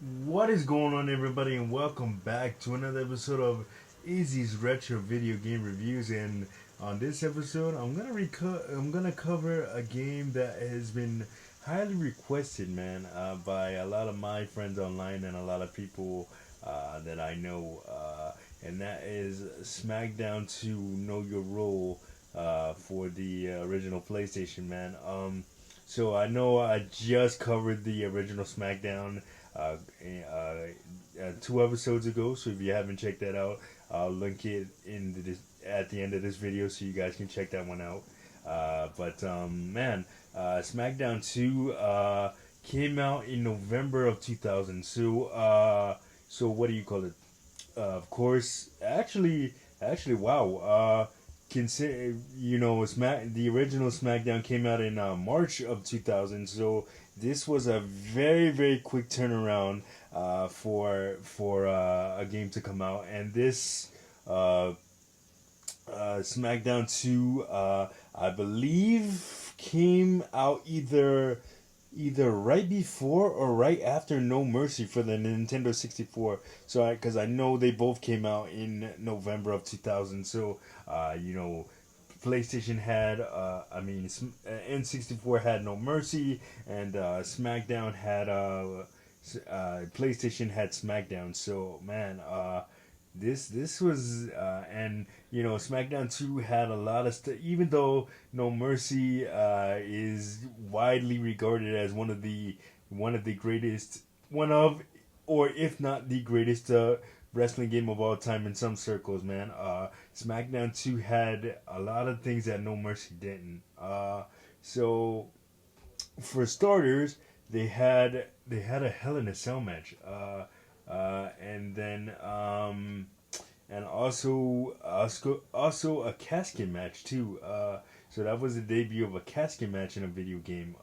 What is going on, everybody, and welcome back to another episode of Izzy's Retro Video Game Reviews. And on this episode, I'm gonna cover a game that has been highly requested, man, by a lot of my friends online and a lot of people that I know, and that is Smackdown 2: Know Your Role for the original PlayStation, man. So I know I just covered the original Smackdown uh, two episodes ago. So if you haven't checked that out, I'll link it at the end of this video so you guys can check that one out. Man, SmackDown 2 came out in November of 2000. So what do you call it? Of course, wow. Consider the original SmackDown came out in March of 2000, so this was a very quick turnaround for a game to come out, and this uh, SmackDown 2, I believe, came out either right before or right after No Mercy for the Nintendo 64. So, because I know they both came out in November of 2000. So, PlayStation had, N64 had No Mercy, and SmackDown had, PlayStation had SmackDown. So, man, this was and SmackDown 2 had a lot of stuff, even though No Mercy is widely regarded as one of the greatest, one of, or if not the greatest wrestling game of all time in some circles, man. SmackDown 2 had a lot of things that No Mercy didn't. So for starters, they had a Hell in a Cell match, and then and also a casket match too. So that was the debut of a casket match in a video game.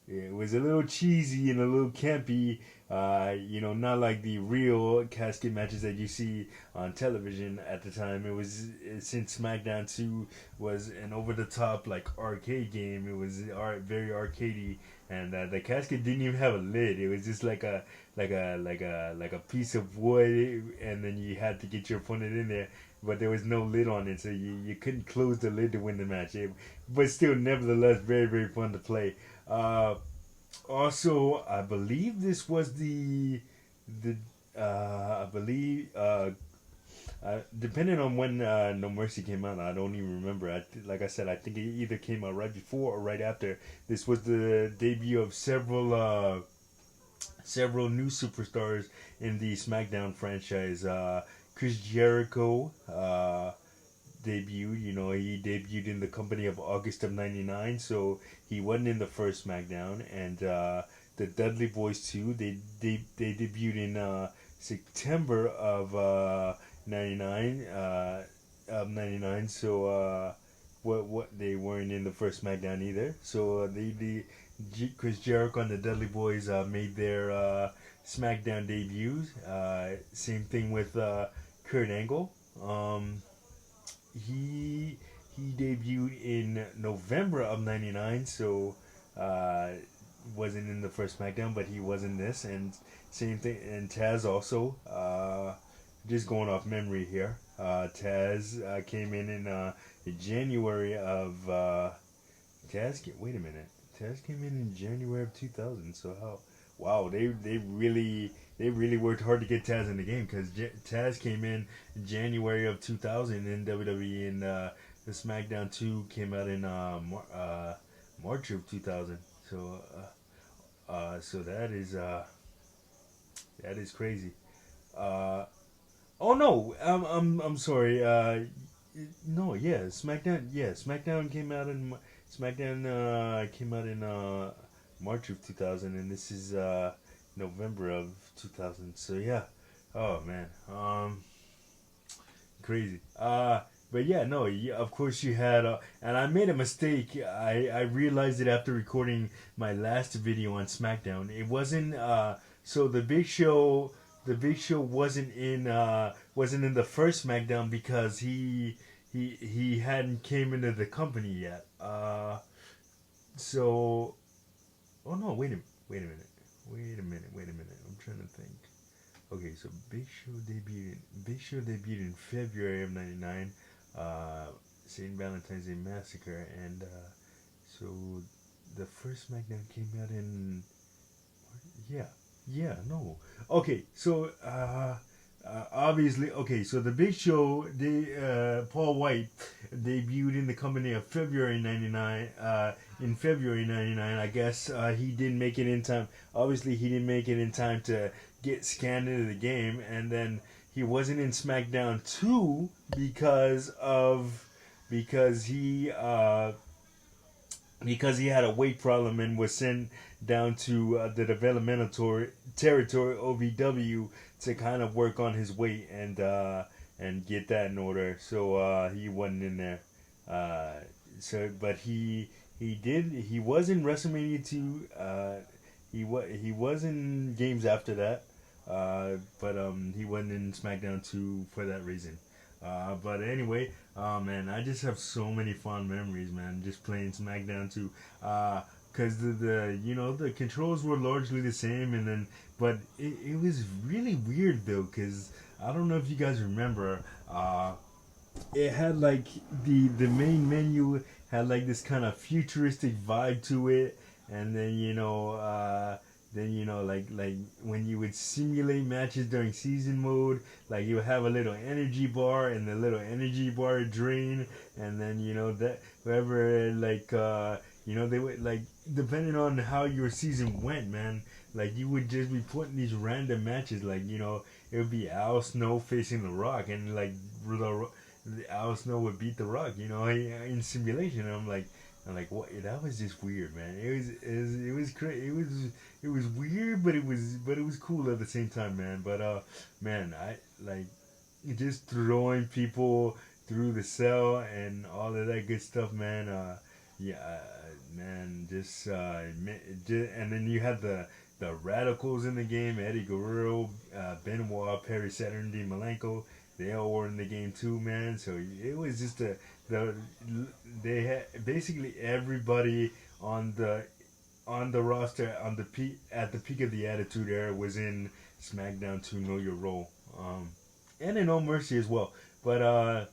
It was a little cheesy and a little campy. Not like the real casket matches that you see on television at the time. It was since SmackDown 2 was an over the top like arcade game. It was very arcadey, and the casket didn't even have a lid. It was just like a piece of wood, and then you had to get your opponent in there, but there was no lid on it, so you couldn't close the lid to win the match. But still, nevertheless, very fun to play. Uh, Also, I believe this was the I believe depending on when No Mercy came out, I don't even remember. Like I said, I think it either came out right before or right after. This was the debut of several new superstars in the SmackDown franchise. Chris Jericho debuted. He debuted in the company of August of '99, so he wasn't in the first SmackDown. And the Dudley Boys too. They debuted in September of '99. '99. So what they weren't in the first SmackDown either. So Chris Jericho and the Dudley Boys made their SmackDown debuts. Same thing with Kurt Angle. He he debuted in November of '99, so uh, wasn't in the first SmackDown, but he was in this. And same thing, and Taz also. Just going off memory here, Taz came in January of wait a minute. Taz came in January of 2000. So how? Wow, they really worked hard to get Taz in the game because Taz came in January of 2000 in WWE, and the SmackDown 2 came out in March of 2000. So that is crazy. Uh, oh no, I'm sorry. No, yeah, SmackDown. Yeah, SmackDown came out in March of 2000, and this is November of 2000. So yeah, oh man, crazy. But yeah, no, of course you had, and I made a mistake. I realized it after recording my last video on SmackDown. It wasn't so the Big Show wasn't in the first SmackDown because he hadn't came into the company yet. So oh no, wait a minute. Wait a minute. I'm trying to think. Okay, so Big Show debuted in February of '99. Uh, St. Valentine's Day Massacre, and so the first SmackDown came out in yeah, no. Okay, so obviously, okay, so the Big Show, Paul White debuted in the company of February '99. In February '99, I guess he didn't make it in time. Obviously, he didn't make it in time to get scanned into the game, and then he wasn't in SmackDown 2 because he had a weight problem and was sent down to the developmental territory OVW to kind of work on his weight and get that in order. So he wasn't in there. But he was in WrestleMania 2. He was in games after that. But he wasn't in SmackDown 2 for that reason. But anyway, man, I just have so many fond memories, man, just playing SmackDown 2. Cause the controls were largely the same, but it was really weird though, cause I don't know if you guys remember, it had like the main menu had like this kind of futuristic vibe to it, and then like when you would simulate matches during season mode, like you would have a little energy bar and the little energy bar would drain, and then that whoever they would like, depending on how your season went, man, like you would just be putting these random matches, like it would be Al Snow facing The Rock, and like Al Snow would beat The Rock, in simulation. And I'm like, what? That was just weird, man. It was crazy. It was weird, but it was cool at the same time, man. But man, I like just throwing people through the cell and all of that good stuff, man. Man, and then you had the radicals in the game: Eddie Guerrero, Benoit, Perry Saturn, Dean Malenko. They all were in the game too, man. So it was just they had basically everybody on the roster at the peak of the Attitude Era was in SmackDown to Know Your Role, and in No Mercy as well. But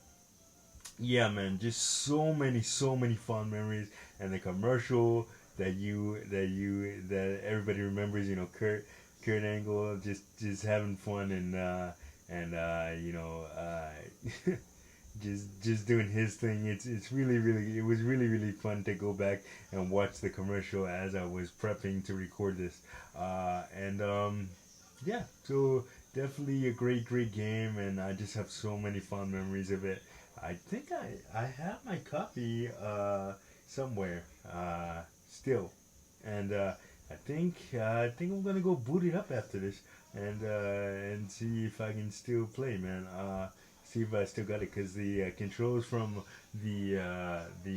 yeah, man, just so many fond memories, and the commercial that everybody remembers. Kurt Angle just having fun and just doing his thing. It's really it was really fun to go back and watch the commercial as I was prepping to record this. Yeah, so definitely a great game, and I just have so many fond memories of it. I think I have my copy somewhere still, and I think I'm gonna go boot it up after this and see if I can still play, man. See if I still got it, because the controls from the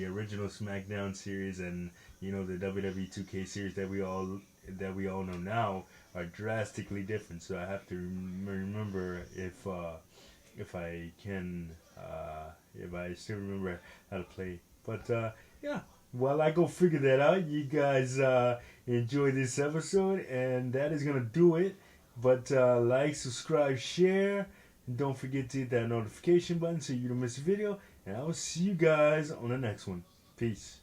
original SmackDown series and the WWE 2K series that we all know now are drastically different. So I have to remember if I still remember how to play. But yeah, while I go figure that out, you guys enjoy this episode, and that is gonna do it. But like, subscribe, share, and don't forget to hit that notification button so you don't miss a video. And I will see you guys on the next one. Peace.